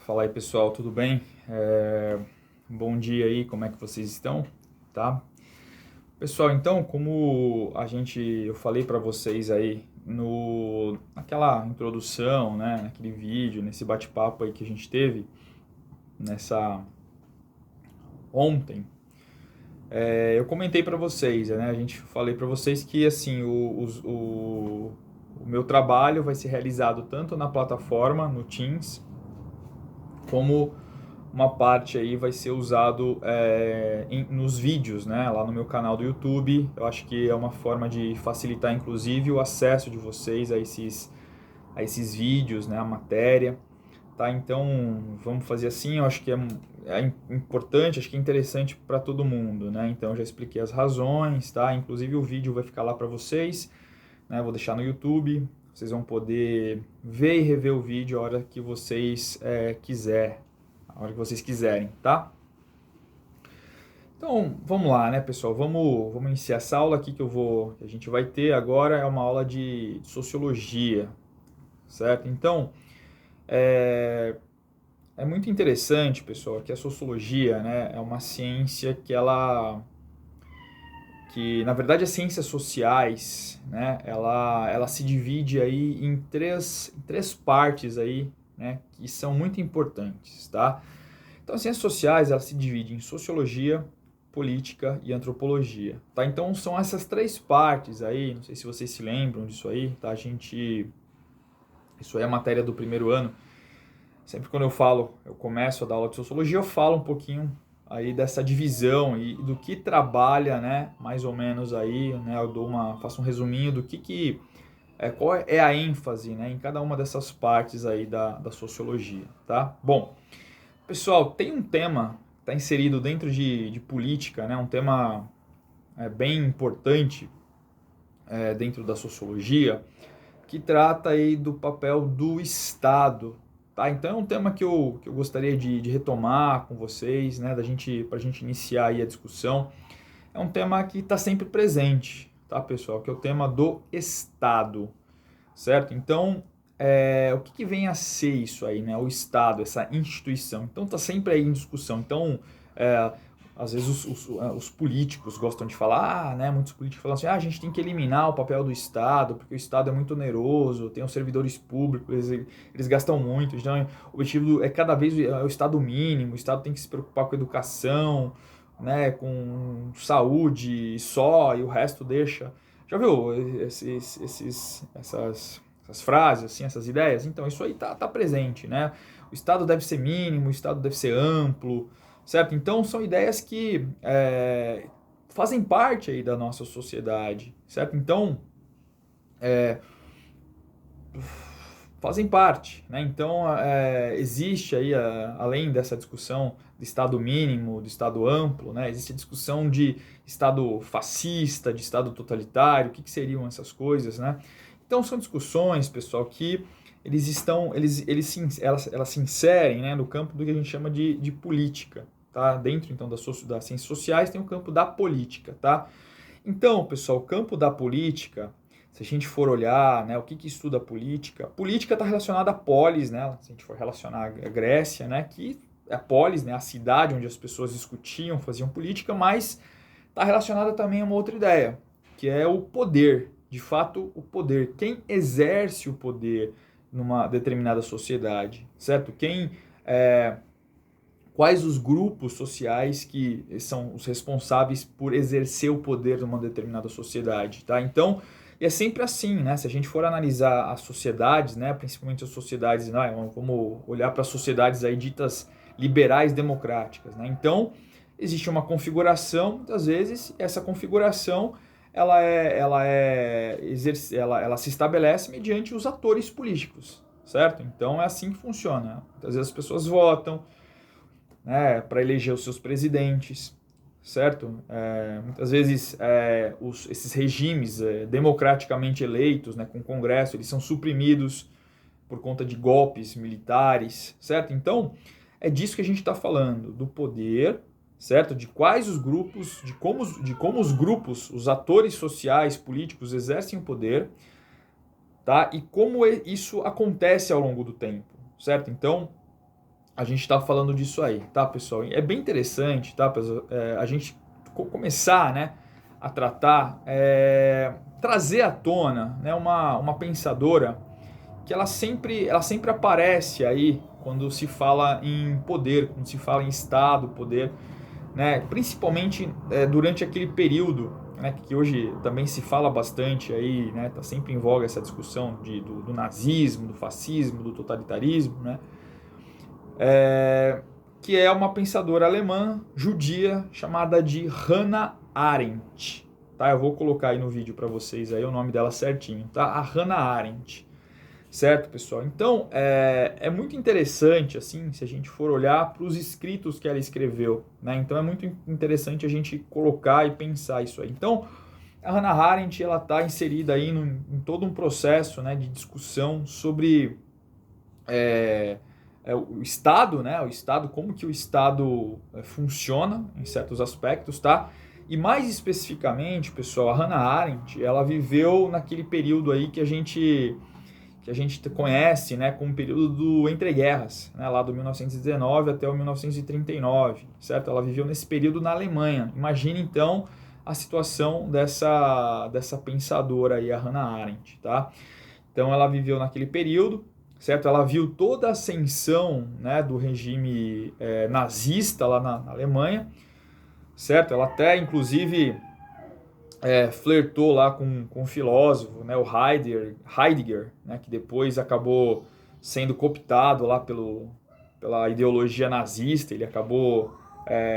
Fala aí, pessoal, tudo bem? Bom dia aí, como é que vocês estão? Tá? Pessoal, então, eu falei para vocês aí naquela introdução, né, naquele vídeo, nesse bate-papo aí que a gente teve nessa ontem, eu comentei para vocês, né, falei para vocês que assim o meu trabalho vai ser realizado tanto na plataforma, no Teams, como uma parte aí vai ser usado nos vídeos, né, lá no meu canal do YouTube. Eu acho que é uma forma de facilitar, inclusive, o acesso de vocês a esses vídeos, né, a matéria, tá? Então, vamos fazer assim, eu acho que é importante, acho que é interessante para todo mundo, né? Então, eu já expliquei as razões, tá? Inclusive, o vídeo vai ficar lá para vocês, né? Vou deixar no YouTube. Vocês vão poder ver e rever o vídeo a hora que vocês a hora que vocês quiserem, tá? Então, vamos lá, né, pessoal? Vamos iniciar essa aula aqui que a gente vai ter agora é uma aula de sociologia, certo? Então, é, é muito interessante, pessoal, que a sociologia, né, é uma ciência que na verdade as ciências sociais, né, ela se divide aí em três partes aí, né, que são muito importantes, tá? Então, as ciências sociais, ela se divide em sociologia, política e antropologia, tá? Então, são essas três partes aí, não sei se vocês se lembram disso aí, tá? Isso aí é matéria do primeiro ano. Sempre quando eu começo a dar aula de sociologia, eu falo um pouquinho aí dessa divisão e do que trabalha, né, mais ou menos aí, né, faço um resuminho do qual é a ênfase, né, em cada uma dessas partes aí da sociologia, tá? Bom, pessoal, tem um tema que está inserido dentro de política, né? Um tema bem importante dentro da sociologia, que trata aí do papel do Estado. Tá? Então é um tema que eu gostaria de retomar com vocês, né? Para a gente iniciar aí a discussão. É um tema que está sempre presente, tá, pessoal? Que é o tema do Estado, certo? Então, o que vem a ser isso aí, né? O Estado, essa instituição. Então, está sempre aí em discussão. Então, é, às vezes os políticos gostam de falar, né? Muitos políticos falam assim, a gente tem que eliminar o papel do Estado, porque o Estado é muito oneroso, tem os servidores públicos, eles gastam muito. Então, o objetivo é cada vez o Estado mínimo, o Estado tem que se preocupar com educação, né? Com saúde só, e o resto deixa. Já viu essas frases, assim, essas ideias? Então, isso aí tá presente, né? O Estado deve ser mínimo, o Estado deve ser amplo, certo? Então, são ideias que fazem parte aí da nossa sociedade, certo? Então, fazem parte, né? Então, existe aí, além dessa discussão de Estado mínimo, de Estado amplo, né? Existe a discussão de Estado fascista, de Estado totalitário, o que seriam essas coisas, né? Então, são discussões, pessoal, que elas se inserem, né, no campo do que a gente chama de política, tá? Dentro, então, das ciências sociais tem o campo da política, tá? Então, pessoal, o campo da política, se a gente for olhar, né, o que estuda a política está relacionada à polis, né? Se a gente for relacionar a Grécia, né, que é a polis, né, a cidade onde as pessoas discutiam, faziam política, mas está relacionada também a uma outra ideia, que é o poder. De fato, o poder. Quem exerce o poder numa determinada sociedade, certo? Quais os grupos sociais que são os responsáveis por exercer o poder numa determinada sociedade, tá? Então, é sempre assim, né? Se a gente for analisar as sociedades, né, principalmente as sociedades, né, vamos olhar para as sociedades aí ditas liberais democráticas, né? Então, existe uma configuração, muitas vezes, essa configuração ela se estabelece mediante os atores políticos, certo? Então, é assim que funciona. Muitas vezes as pessoas votam, né, para eleger os seus presidentes, certo? Muitas vezes esses regimes democraticamente eleitos, né, com o Congresso, eles são suprimidos por conta de golpes militares, certo? Então, é disso que a gente está falando, do poder, certo? De quais os grupos, de como os grupos, os atores sociais, políticos exercem o poder, tá? E como isso acontece ao longo do tempo, certo? Então, a gente está falando disso aí, tá, pessoal? É bem interessante, tá, pessoal? A gente começar, né, a tratar, trazer à tona, né, uma pensadora que ela sempre aparece aí quando se fala em poder, quando se fala em Estado, poder, né, principalmente durante aquele período, né, que hoje também se fala bastante aí, né, tá sempre em voga essa discussão do nazismo, do fascismo, do totalitarismo, né, que é uma pensadora alemã judia chamada de Hannah Arendt. Tá? Eu vou colocar aí no vídeo para vocês aí o nome dela certinho, tá? A Hannah Arendt. Certo, pessoal? Então, é muito interessante, assim, se a gente for olhar para os escritos que ela escreveu, né? Então, é muito interessante a gente colocar e pensar isso aí. Então, a Hannah Arendt, ela está inserida aí em todo um processo, né, de discussão sobre o Estado, né? O Estado, como que o Estado funciona em certos aspectos, tá? E mais especificamente, pessoal, a Hannah Arendt, ela viveu naquele período aí que a gente conhece, né, como período do entreguerras, né, lá do 1919 até o 1939, certo? Ela viveu nesse período na Alemanha. Imagine então a situação dessa pensadora aí, a Hannah Arendt, tá? Então ela viveu naquele período, certo? Ela viu toda a ascensão, né, do regime nazista lá na Alemanha, certo? Ela até, inclusive, flertou lá com um filósofo, né, o Heidegger, né, que depois acabou sendo cooptado lá pela ideologia nazista. Ele acabou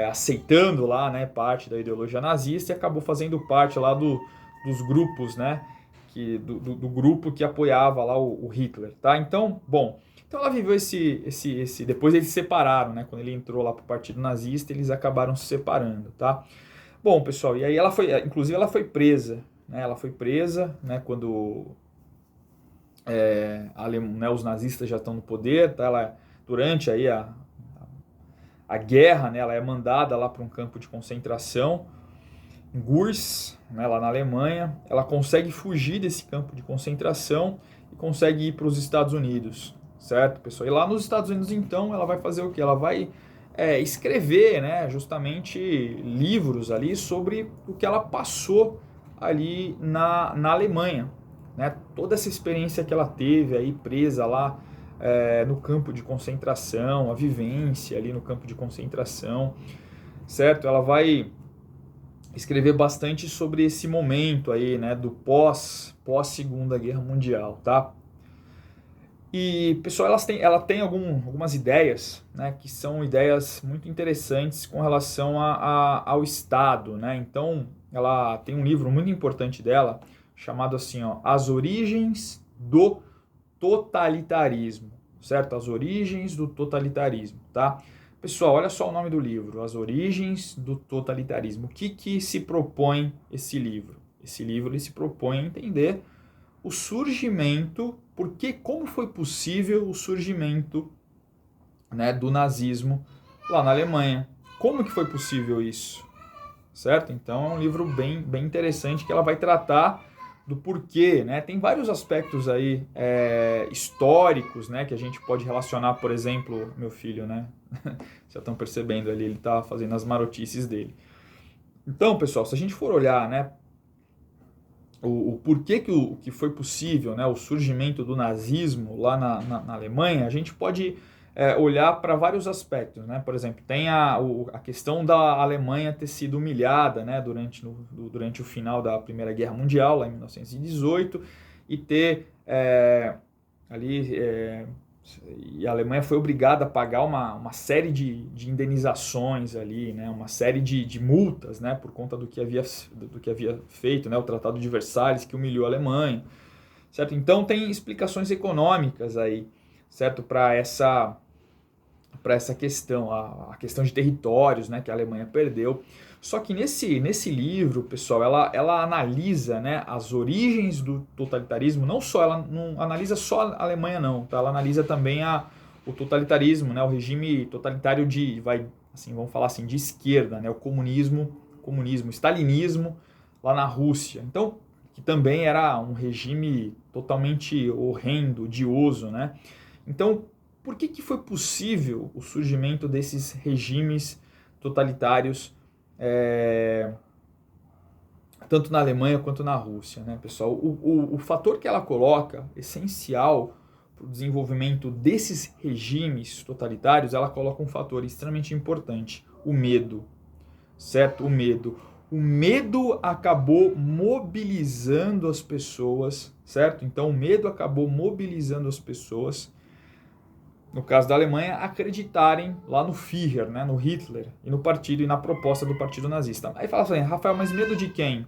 aceitando lá, né, parte da ideologia nazista e acabou fazendo parte lá dos grupos, né, do grupo que apoiava lá o Hitler, tá? Então, bom, então ela viveu depois eles se separaram, né? Quando ele entrou lá para o Partido Nazista, eles acabaram se separando, tá? Bom, pessoal, e aí inclusive ela foi presa, né? Ela foi presa, né? Quando né, os nazistas já estão no poder, tá? Durante aí a guerra, né? Ela é mandada lá para um campo de concentração, em Gurs, né? Lá na Alemanha. Ela consegue fugir desse campo de concentração e consegue ir para os Estados Unidos, certo, pessoal? E lá nos Estados Unidos, então, ela vai fazer o quê? Ela vai escrever, né, justamente livros ali sobre o que ela passou ali na Alemanha, né? Toda essa experiência que ela teve aí presa lá no campo de concentração, a vivência ali no campo de concentração, certo? Ela vai escrever bastante sobre esse momento aí, né, do pós Segunda Guerra Mundial, tá? E, pessoal, ela tem algumas ideias, né, que são ideias muito interessantes com relação ao Estado, né? Então, ela tem um livro muito importante dela, chamado assim, ó, As Origens do Totalitarismo, certo? As Origens do Totalitarismo, tá? Pessoal, olha só o nome do livro, As Origens do Totalitarismo. O que se propõe esse livro? Esse livro ele se propõe a entender o surgimento, como foi possível o surgimento, né, do nazismo lá na Alemanha. Como que foi possível isso? Certo? Então é um livro bem interessante que ela vai tratar do porquê, né? Tem vários aspectos aí históricos, né, que a gente pode relacionar, por exemplo, meu filho, né? Já estão percebendo ali, ele está fazendo as marotices dele. Então, pessoal, se a gente for olhar, né, o porquê que foi possível, né, o surgimento do nazismo lá na Alemanha, a gente pode olhar para vários aspectos, né? Por exemplo, tem a questão da Alemanha ter sido humilhada, né, durante o final da Primeira Guerra Mundial, lá em 1918, e ter ali e a Alemanha foi obrigada a pagar uma série de indenizações ali, né, uma série de multas, né, por conta do que havia feito, né, o Tratado de Versalhes, que humilhou a Alemanha, certo? Então tem explicações econômicas aí, certo, para essa questão, a questão de territórios, né, que a Alemanha perdeu. Só que nesse livro, pessoal, ela analisa, né, as origens do totalitarismo. Ela não analisa só a Alemanha, não, tá? Ela analisa também o totalitarismo, né, o regime totalitário vamos falar assim, de esquerda, né, o comunismo, stalinismo lá na Rússia. Então, que também era um regime totalmente horrendo, odioso, né? Então, por que foi possível o surgimento desses regimes totalitários, tanto na Alemanha quanto na Rússia, né, pessoal? O fator que ela coloca, essencial para o desenvolvimento desses regimes totalitários, ela coloca um fator extremamente importante, o medo, certo? O medo. O medo acabou mobilizando as pessoas, certo? Então, o medo acabou mobilizando as pessoas, no caso da Alemanha, acreditarem lá no Führer, né, no Hitler, e no partido e na proposta do partido nazista. Aí fala assim, Rafael, mas medo de quem?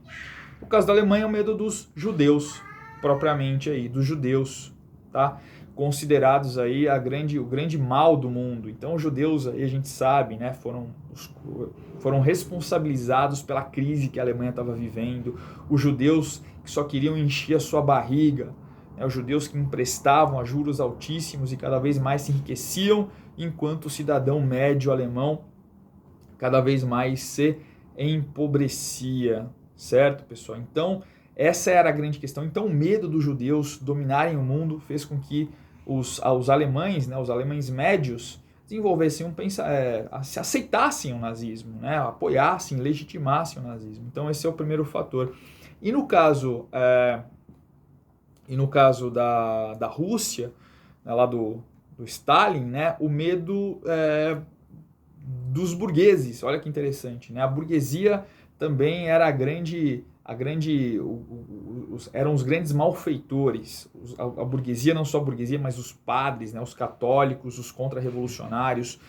No caso da Alemanha, o medo dos judeus, propriamente aí, dos judeus, tá? Considerados aí o grande mal do mundo. Então, os judeus, aí a gente sabe, né, foram responsabilizados pela crise que a Alemanha estava vivendo. Os judeus que só queriam encher a sua barriga, né, os judeus que emprestavam a juros altíssimos e cada vez mais se enriqueciam, enquanto o cidadão médio alemão cada vez mais se empobrecia, certo, pessoal? Então, essa era a grande questão. Então, o medo dos judeus dominarem o mundo fez com que os alemães, né, os alemães médios, desenvolvessem se aceitassem o nazismo, né, apoiassem, legitimassem o nazismo. Então, esse é o primeiro fator. E no caso da Rússia, né, lá do Stalin, né, o medo dos burgueses. Olha que interessante, né? A burguesia também era eram os grandes malfeitores. A burguesia, não só a burguesia, mas os padres, né, os católicos, os contra-revolucionários,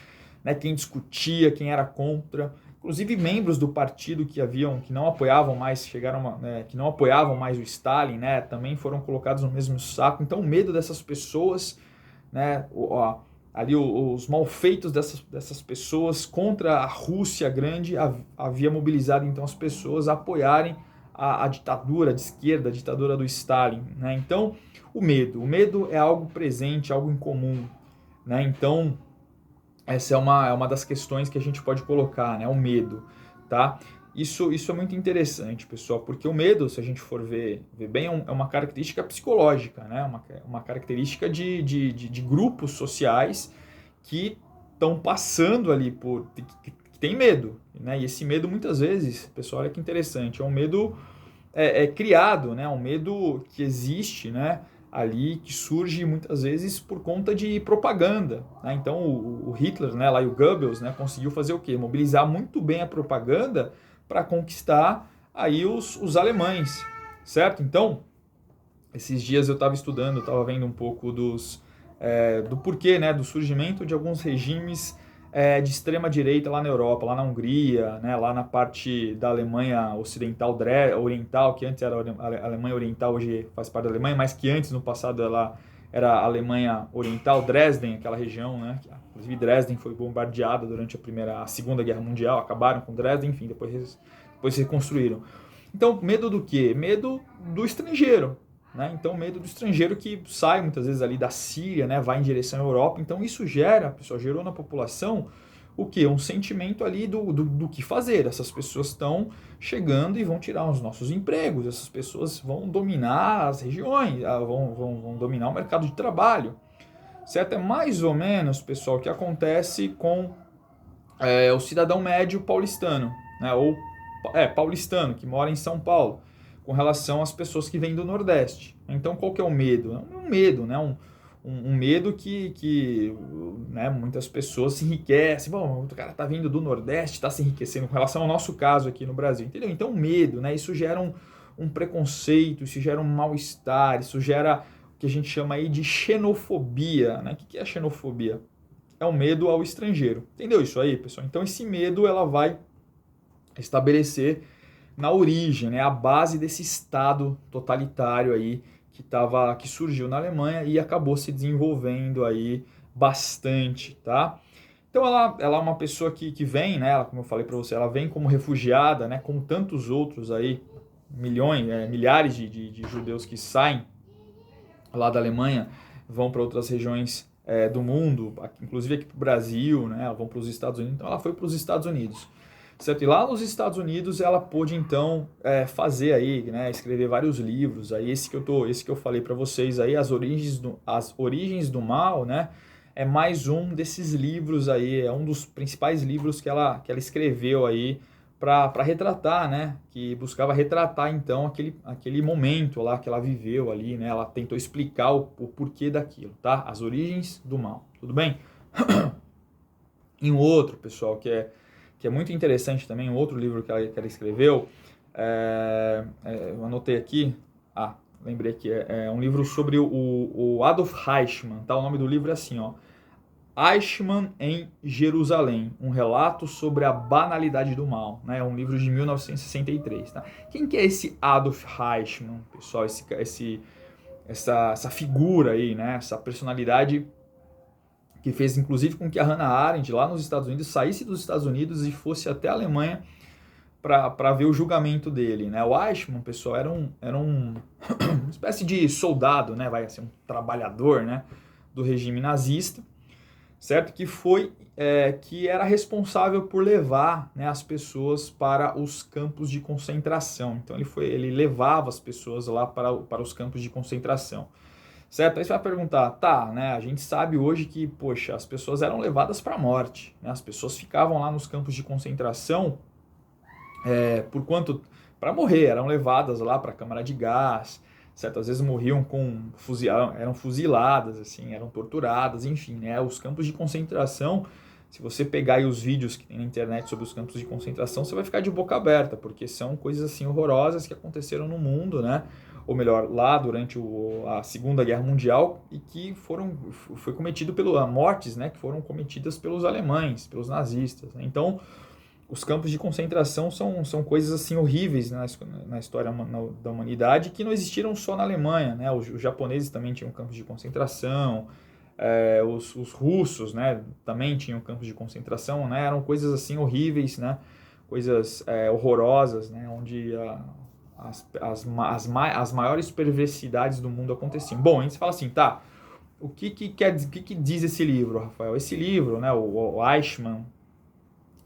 né, quem discutia, quem era contra, inclusive membros do partido que não apoiavam mais, que não apoiavam mais o Stalin, né, também foram colocados no mesmo saco. Então, o medo dessas pessoas, né, ali os malfeitos dessas pessoas contra a Rússia grande havia mobilizado então as pessoas a apoiarem a ditadura de esquerda, a ditadura do Stalin, né? Então, o medo é algo presente, algo incomum, né? Então, essa é uma das questões que a gente pode colocar, né? O medo, tá? Isso é muito interessante, pessoal, porque o medo, se a gente for ver bem, é uma característica psicológica, né? Uma característica de grupos sociais que estão passando ali que tem medo, né? E esse medo, muitas vezes, pessoal, olha que interessante, é um medo criado, né? Um medo que existe, né, ali, que surge muitas vezes por conta de propaganda, né? Então o Hitler, né, lá e o Goebbels, né, conseguiu fazer o quê? Mobilizar muito bem a propaganda para conquistar aí os alemães, certo? Então, esses dias eu estava estudando, estava vendo um pouco do porquê, né, do surgimento de alguns regimes de extrema direita lá na Europa, lá na Hungria, né, lá na parte da Alemanha oriental, que antes era a Alemanha Oriental, hoje faz parte da Alemanha, mas que antes, no passado, ela era a Alemanha Oriental, Dresden, aquela região, né, inclusive Dresden foi bombardeada durante a Segunda Guerra Mundial, acabaram com Dresden, enfim, depois se reconstruíram. Então, medo do quê? Medo do estrangeiro, né? Então, medo do estrangeiro que sai muitas vezes ali da Síria, né? Vai em direção à Europa. Então, isso gerou na população o quê? Um sentimento ali do que fazer. Essas pessoas estão chegando e vão tirar os nossos empregos, essas pessoas vão dominar as regiões, vão dominar o mercado de trabalho. Certo? É mais ou menos, pessoal, o que acontece com o cidadão médio paulistano, né? Ou paulistano, que mora em São Paulo, com relação às pessoas que vêm do Nordeste. Então, qual que é o medo? É um medo, né? Um medo que né, muitas pessoas se enriquecem. Bom, o cara está vindo do Nordeste, está se enriquecendo com relação ao nosso caso aqui no Brasil, entendeu? Então, medo, né? Isso gera um preconceito, isso gera um mal-estar, isso gera o que a gente chama aí de xenofobia, né? O que é xenofobia? É o medo ao estrangeiro. Entendeu isso aí, pessoal? Então, esse medo, ela vai estabelecer na origem, né, a base desse Estado totalitário aí que surgiu na Alemanha e acabou se desenvolvendo aí bastante, tá? Então ela é uma pessoa que vem, né, como eu falei para você, ela vem como refugiada, né, como tantos outros aí, milhares de judeus que saem lá da Alemanha, vão para outras regiões do mundo, inclusive aqui para o Brasil, né, vão para os Estados Unidos, então ela foi para os Estados Unidos. Certo? E lá nos Estados Unidos ela pôde então fazer aí, né, escrever vários livros, aí esse que eu falei para vocês aí, as origens do mal, né, é mais um desses livros aí, é um dos principais livros que ela escreveu aí para retratar, né? Que buscava retratar então aquele momento lá que ela viveu ali, né? Ela tentou explicar o porquê daquilo, tá? As origens do mal, tudo bem? E um outro, pessoal, que é muito interessante também, um outro livro que ela escreveu, eu anotei aqui, lembrei que é um livro sobre o Adolf Eichmann, tá? O nome do livro é assim, ó, Eichmann em Jerusalém, um relato sobre a banalidade do mal, né? É um livro de 1963, tá? Quem que é esse Adolf Eichmann, pessoal? Essa figura aí, né? Essa personalidade que fez inclusive com que a Hannah Arendt, lá nos Estados Unidos, saísse dos Estados Unidos e fosse até a Alemanha para ver o julgamento dele, né? O Eichmann, pessoal, era uma espécie de soldado, né? Vai ser um trabalhador, né? Do regime nazista, certo? Que era responsável por levar, né, as pessoas para os campos de concentração. Então ele levava as pessoas lá para os campos de concentração, certo? Aí você vai perguntar, tá, né? A gente sabe hoje que, poxa, as pessoas eram levadas para a morte, né? As pessoas ficavam lá nos campos de concentração por quanto? Para morrer, eram levadas lá para a câmara de gás, certo? Às vezes morriam eram fuziladas, assim, eram torturadas, enfim, né? Os campos de concentração, se você pegar aí os vídeos que tem na internet sobre os campos de concentração, você vai ficar de boca aberta, porque são coisas assim horrorosas que aconteceram no mundo, né? Ou melhor, lá durante a Segunda Guerra Mundial e que foi cometido mortes, né? Que foram cometidas pelos alemães, pelos nazistas, né? Então, os campos de concentração são coisas assim horríveis na história da humanidade que não existiram só na Alemanha, né? Os japoneses também tinham campos de concentração, os russos, né, também tinham campos de concentração, né? Eram coisas assim horríveis, né? Coisas horrorosas, né? Onde as maiores perversidades do mundo aconteciam. Bom, a gente fala assim, tá? O que diz esse livro, Rafael? Esse livro, né? O Eichmann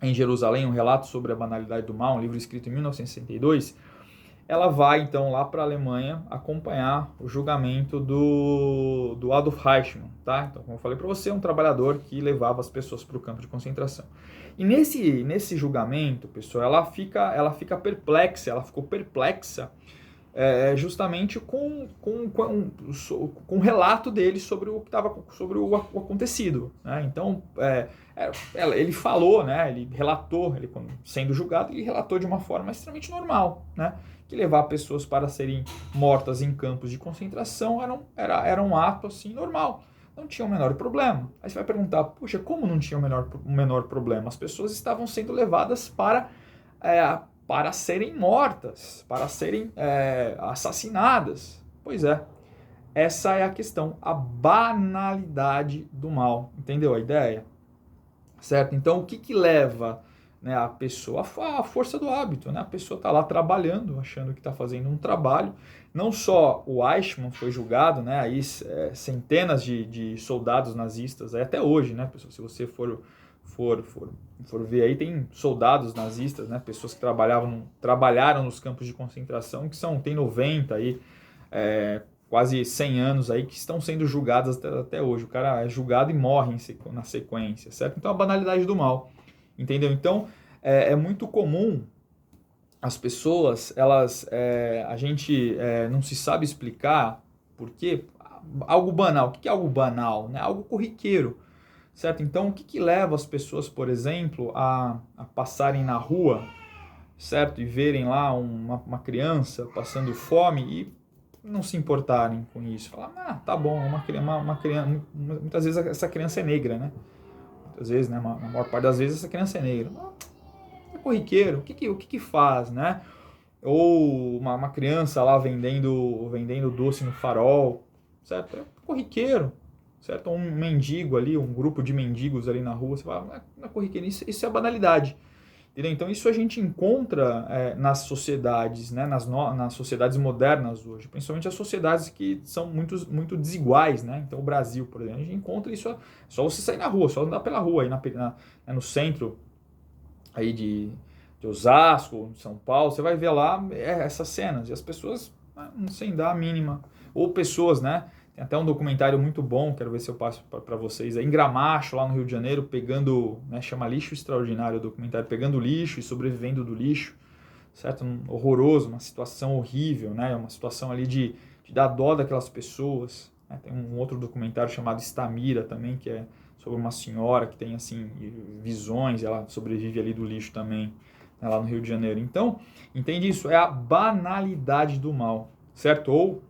em Jerusalém, um relato sobre a banalidade do mal, um livro escrito em 1962, ela vai então lá para a Alemanha acompanhar o julgamento do Adolf Eichmann, tá? Então, como eu falei para você, é um trabalhador que levava as pessoas para o campo de concentração. E nesse julgamento, pessoal, ela ficou perplexa justamente com o relato dele sobre o que estava sobre o acontecido, né? Então ele falou, né? Ele relatou, ele sendo julgado, ele relatou de uma forma extremamente normal, né? Que levar pessoas para serem mortas em campos de concentração era um ato assim normal, não tinha o menor problema. Aí você vai perguntar, puxa, como não tinha o menor problema? As pessoas estavam sendo levadas para serem mortas, para serem assassinadas. Pois é, essa é a questão, a banalidade do mal. Entendeu a ideia? Certo? Então, o que leva, né, a pessoa? A força do hábito, né? A pessoa está lá trabalhando, achando que está fazendo um trabalho. Não só o Eichmann foi julgado, né? Aí centenas de soldados nazistas, até hoje, né, pessoal? Se você for ver aí, tem soldados nazistas, né, pessoas que trabalharam nos campos de concentração, tem 90 aí, quase 100 anos aí, que estão sendo julgados até hoje. O cara é julgado e morre na sequência, certo? Então, a banalidade do mal, entendeu? Então, é muito comum as pessoas, a gente não se sabe explicar por quê. Algo banal. O que é algo banal? Né? Algo corriqueiro. Certo? Então, o que leva as pessoas, por exemplo, a passarem na rua, certo? E verem lá uma criança passando fome e não se importarem com isso? Falar, tá bom, uma criança, muitas vezes essa criança é negra, né? Muitas vezes, né? Na maior parte das vezes essa criança é negra. É corriqueiro, o que faz, né? Ou uma criança lá vendendo doce no farol, certo? É corriqueiro. Certo? Um mendigo ali, um grupo de mendigos ali na rua, você fala, não é corriqueiro, isso é banalidade. Entendeu? Então isso a gente encontra nas sociedades, né? nas sociedades modernas hoje, principalmente as sociedades que são muito desiguais, né? Então o Brasil, por exemplo, a gente encontra isso, só você sair na rua, só andar pela rua, aí no centro aí de Osasco, de São Paulo, você vai ver lá essas cenas, e as pessoas sem dar a mínima, ou pessoas, né? Tem até um documentário muito bom, quero ver se eu passo para vocês, em Gramacho, lá no Rio de Janeiro, pegando, né, chama Lixo Extraordinário o documentário, pegando lixo e sobrevivendo do lixo, certo? Horroroso, uma situação horrível, né? Uma situação ali de dar dó daquelas pessoas, né? Tem um outro documentário chamado Estamira também, que é sobre uma senhora que tem, assim, visões, ela sobrevive ali do lixo também, né, lá no Rio de Janeiro. Então, entende isso? É a banalidade do mal, certo? Ou,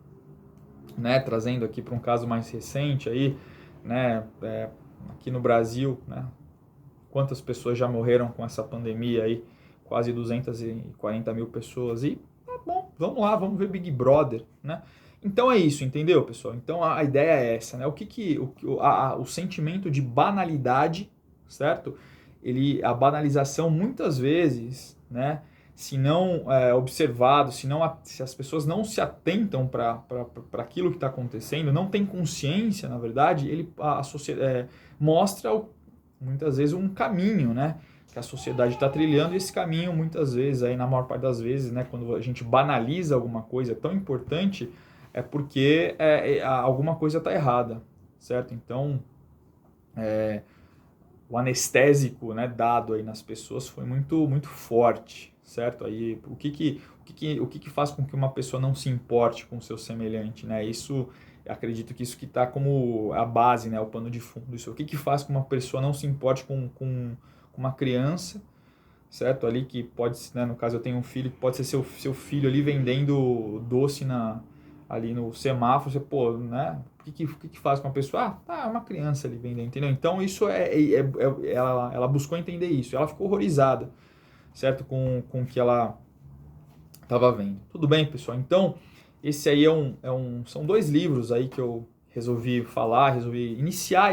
né, trazendo aqui para um caso mais recente aí, né, aqui no Brasil, né, quantas pessoas já morreram com essa pandemia aí, quase 240 mil pessoas, e tá bom, vamos lá, vamos ver Big Brother, né? Então é isso, entendeu, pessoal? Então a ideia é essa, né? O sentimento de banalidade, certo? A banalização muitas vezes, né? Se não observado, se as pessoas não se atentam para aquilo que está acontecendo, não tem consciência, na verdade, mostra muitas vezes um caminho, né? Que a sociedade está trilhando, e esse caminho, muitas vezes, aí na maior parte das vezes, né? Quando a gente banaliza alguma coisa tão importante, é porque alguma coisa está errada, certo? Então, o anestésico, né, dado aí nas pessoas foi muito, muito forte, certo? Aí, o que faz com que uma pessoa não se importe com o seu semelhante, né? Isso, acredito que isso que está como a base, né, o pano de fundo. Isso, o que faz com que uma pessoa não se importe com uma criança, certo? Ali que pode, né, no caso eu tenho um filho, que pode ser seu filho ali vendendo doce ali no semáforo, você, pô, né? O que faz com uma pessoa? Ah, tá, é uma criança ali vendendo, entendeu? Então isso ela buscou entender isso, ela ficou horrorizada, certo? Com o que ela estava vendo. Tudo bem, pessoal? Então, esse aí são 2 livros aí que eu resolvi iniciar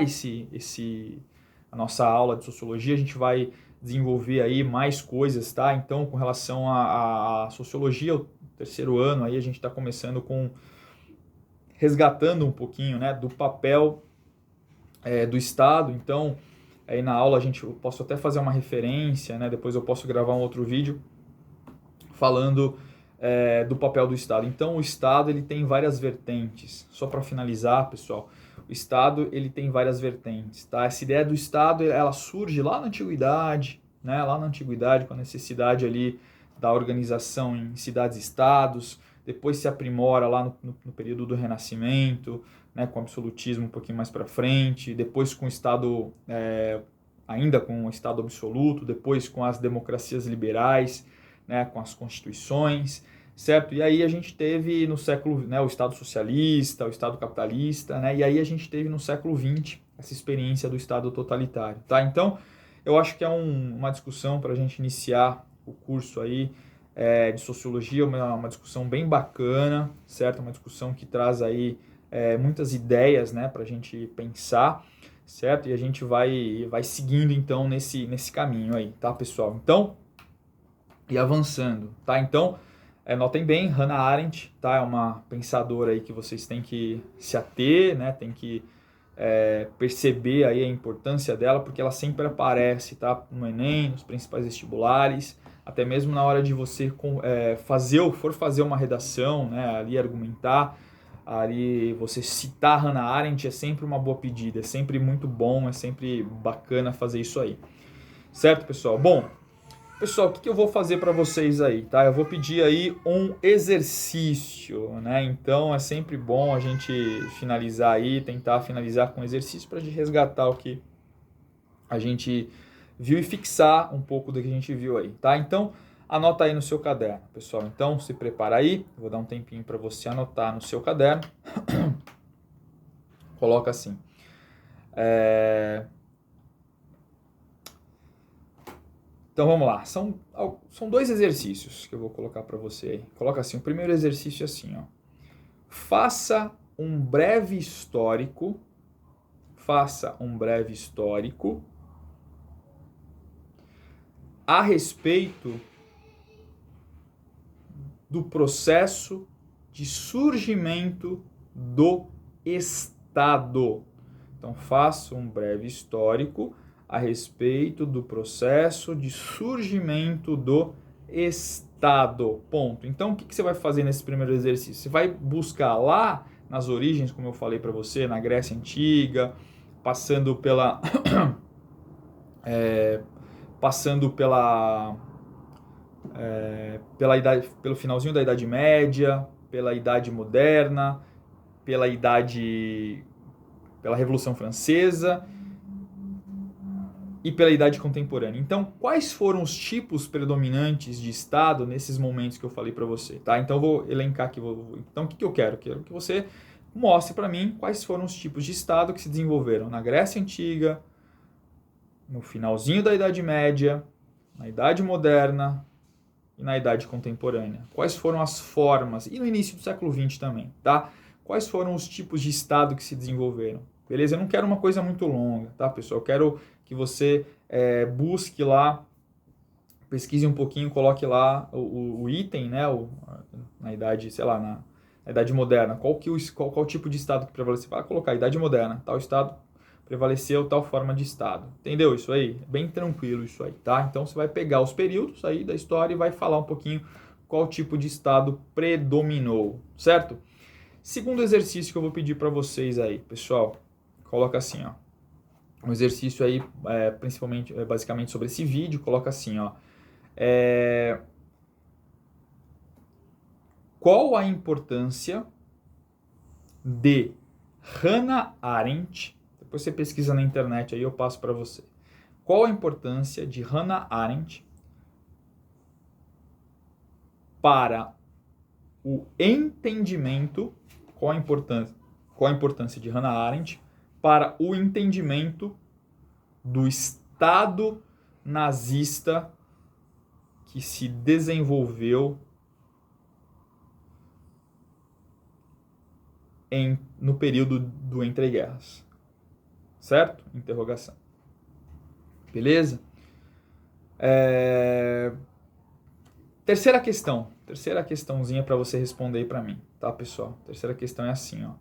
a nossa aula de sociologia. A gente vai desenvolver aí mais coisas, tá? Então, com relação à sociologia, o 3º ano aí a gente está começando resgatando um pouquinho, né, do papel do Estado. Então, aí na aula eu posso até fazer uma referência, né? Depois eu posso gravar um outro vídeo falando do papel do Estado. Então, o Estado ele tem várias vertentes. Só para finalizar, pessoal, o Estado ele tem várias vertentes, tá? Essa ideia do Estado ela surge lá na antiguidade, né? Lá na antiguidade com a necessidade ali da organização em cidades-estados. Depois se aprimora lá no período do Renascimento, né? Com o absolutismo um pouquinho mais para frente. Depois com o Estado ainda com o Estado absoluto. Depois com as democracias liberais, né, com as constituições, certo? E aí a gente teve no século, né, o Estado socialista, o Estado capitalista, né? E aí a gente teve no século XX essa experiência do Estado totalitário, tá? Então, eu acho que é uma discussão para a gente iniciar o curso aí de sociologia, uma discussão bem bacana, certo? Uma discussão que traz aí muitas ideias, né, para a gente pensar, certo? E a gente vai seguindo então nesse caminho aí, tá, pessoal? Então, e avançando, tá? Então, notem bem, Hannah Arendt, tá? É uma pensadora aí que vocês têm que se ater, né? Tem que perceber aí a importância dela, porque ela sempre aparece, tá? No Enem, nos principais vestibulares, até mesmo na hora de você for fazer uma redação, né? Ali argumentar, ali você citar Hannah Arendt é sempre uma boa pedida, é sempre muito bom, é sempre bacana fazer isso aí. Certo, pessoal? Bom, pessoal, o que eu vou fazer para vocês aí, tá? Eu vou pedir aí um exercício, né? Então é sempre bom a gente finalizar aí, tentar finalizar com exercício para gente resgatar o que a gente viu e fixar um pouco do que a gente viu aí, tá? Então anota aí no seu caderno, pessoal. Então se prepara aí, eu vou dar um tempinho para você anotar no seu caderno. Coloca assim. Então vamos lá, são 2 exercícios que eu vou colocar para você aí. Coloca assim, o primeiro exercício é assim, ó. Faça um breve histórico a respeito do processo de surgimento do Estado. Então faça um breve histórico a respeito do processo de surgimento do Estado. Ponto. Então, o que você vai fazer nesse primeiro exercício? Você vai buscar lá nas origens, como eu falei para você, na Grécia Antiga, passando pela pelo finalzinho da Idade Média, pela Idade Moderna, pela Revolução Francesa e pela Idade Contemporânea. Então, quais foram os tipos predominantes de Estado nesses momentos que eu falei para você, tá? Então, eu vou elencar aqui. Então, o que eu quero? Quero que você mostre para mim quais foram os tipos de Estado que se desenvolveram na Grécia Antiga, no finalzinho da Idade Média, na Idade Moderna e na Idade Contemporânea. Quais foram as formas, e no início do século XX também, tá? Quais foram os tipos de Estado que se desenvolveram? Beleza? Eu não quero uma coisa muito longa, tá, pessoal? Eu quero que você busque lá, pesquise um pouquinho, coloque lá o item, né? Na idade, sei lá, na Idade Moderna. Qual tipo de Estado que prevaleceu? Vai colocar Idade Moderna, tal Estado prevaleceu tal forma de Estado. Entendeu isso aí? Bem tranquilo isso aí, tá? Então você vai pegar os períodos aí da história e vai falar um pouquinho qual tipo de Estado predominou, certo? Segundo exercício que eu vou pedir para vocês aí, pessoal, coloca assim, ó. Um exercício aí, basicamente sobre esse vídeo, coloca assim, ó. Qual a importância de Hannah Arendt? Depois você pesquisa na internet aí, eu passo para você. Qual a importância de Hannah Arendt para o entendimento? Qual a importância de Hannah Arendt para o entendimento do Estado nazista que se desenvolveu no período do entreguerras? Certo? Interrogação. Beleza? Terceira questãozinha para você responder aí para mim, tá, pessoal? Terceira questão é assim, ó.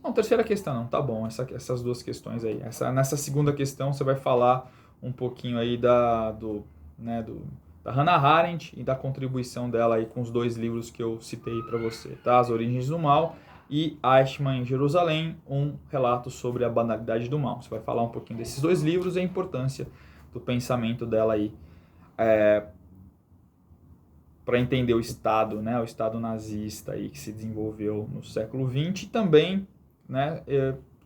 Não, terceira questão não, tá bom, essas duas questões aí. Nessa segunda questão você vai falar um pouquinho aí da Hannah Arendt e da contribuição dela aí com os dois livros que eu citei para você, tá? As Origens do Mal e Eichmann em Jerusalém, um relato sobre a banalidade do mal. Você vai falar um pouquinho desses dois livros e a importância do pensamento dela aí para entender o Estado, né? O Estado nazista aí que se desenvolveu no século XX e também, né?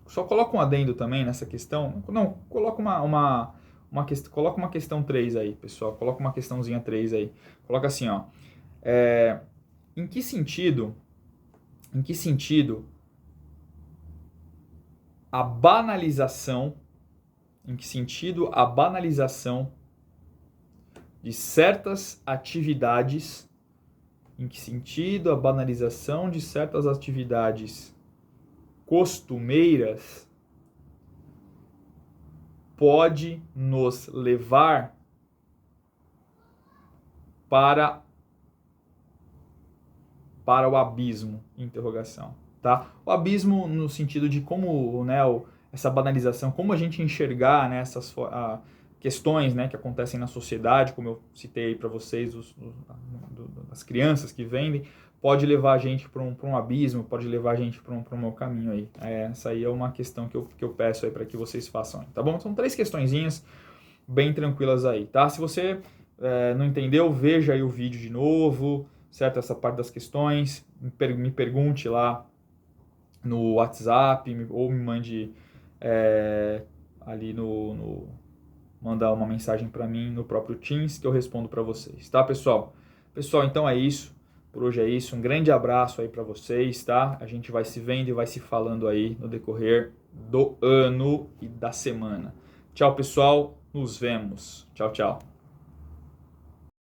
Só coloca um adendo também nessa questão. Não, coloca coloca uma questão 3 aí, pessoal. Coloca uma questãozinha 3 aí. Coloca assim, ó. Em que sentido a banalização de certas atividades costumeiras pode nos levar para o abismo? Interrogação, tá? O abismo no sentido de como, né, essa banalização, como a gente enxergar, né, essas questões, né, que acontecem na sociedade, como eu citei para vocês, as crianças que vendem, pode levar a gente para um abismo, pode levar a gente para um mau caminho aí. Essa aí é uma questão que eu peço aí para que vocês façam, tá bom? São 3 questõezinhas bem tranquilas aí, tá? Se você não entendeu, veja aí o vídeo de novo, certo? Essa parte das questões, me pergunte lá no WhatsApp ou me mande ali mandar uma mensagem para mim no próprio Teams que eu respondo para vocês, tá, pessoal? Pessoal, então é isso. Por hoje é isso. Um grande abraço aí para vocês, tá? A gente vai se vendo e vai se falando aí no decorrer do ano e da semana. Tchau, pessoal. Nos vemos. Tchau, tchau.